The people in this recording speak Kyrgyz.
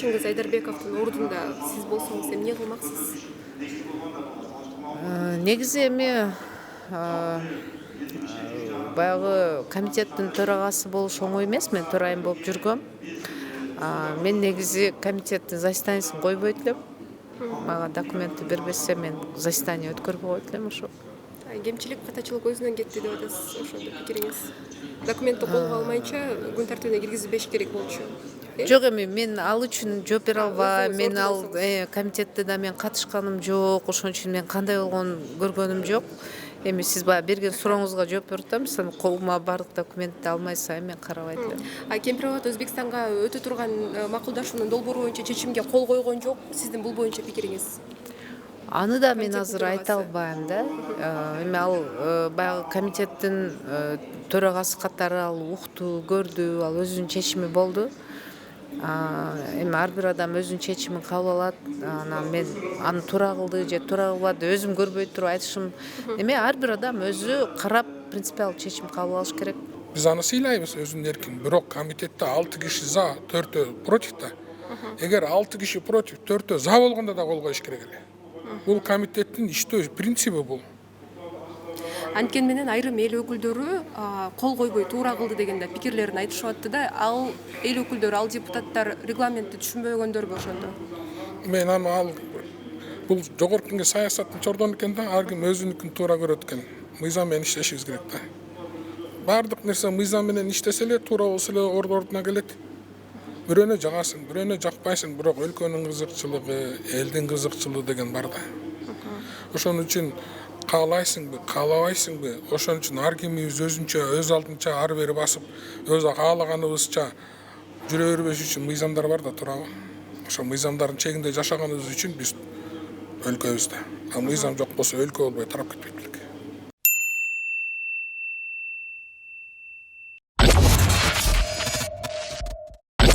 чоңчуңуз Айдарбековдун ордунда сиз болсоңуз эмне кылмаксыз? Негизи эми баягы комитеттин төрагасы болуш оңой эмес. Мен төрайым болуп жүргөм. Мен негизи комитеттин заседаниясын койбойт элем. Мага документти бербесе мен заседание өткөрбөй койот элем ошо. Кемчилик, катачылык өзүнөн кетти деп атасыз. Ошондо пикириңиз? Документти колго алмайынча күн тартибине киргизбеш керек болчу. Жок, эми мен ал үчүн жооп бере албайм. Өзүңүз Мен ал ордун комитетте да мен катышканым жок. Ошон үчүн мен кандай болгонун көргөнүм жок. Эми сиз баягы берген сурооңузга жооп берип атам. Сен колума бардык документти алмай сайын мен карабайт элем. Кемпир абад Өзбекстанга өтө турган макулдашуунун долбоору боюнча чечимге кол койгон жок. Сиздин бул боюнча пикириңиз? Аны да мен Комитеттин азыр айта төрагасы. албайм да. Эми ал баягы комитеттин төрагасы катары ал укту, көрдү, ал өзүнүн чечими болду. Эми ар бир адам өзүнүн чечимин кабыл алат. Анан мен аны туура кылды же туура кылбады өзүм көрбөй туруп айтышым. Эми ар бир адам өзү карап принципиалдуу чечим кабыл алыш керек. Биз аны сыйлайбыз өзүнүн эркин. Бирок комитетте 6 киши за, 4 против да. Эгер 6 киши против, 4 за болгондо да кол коюш керек эле. Бул комитеттин иштөө принциби бул. Анткени менен айрым эл өкүлдөрү кол койбой туура кылды дегенде пикирлерин айтышып атты да, ал эл өкүлдөрү, ал депутаттар регламентти түшүнбөгөндөрбү ошондо? Мен аны бул жогорку кеңеш саясаттын чордону экен да, ар ким өзүнүкүн туура көрөт экен. Мыйзам менен иштешибиз керек да. Бардык нерсе мыйзам менен иштесе эле туура болсо эле ордуна келет. Бирөөнө жагасың, бирөөнө жакпайсың, бирок өлкөнүн кызыкчылыгы, элдин кызыкчылыгы деген бар да. Ошон үчүн каалайсыңбы, каалабайсыңбы, ошон үчүн ар кимибиз өзүнчө, өз алдынча ар бери басып, өз каалаганыбызча жүрө бербеш үчүн мыйзамдар бар да, туурабы? Ошо мыйзамдардын чегинде жашаганыбыз үчүн биз өлкөбүздө. Мыйзам жок болсо өлкө болбой тарап кетпейт белек.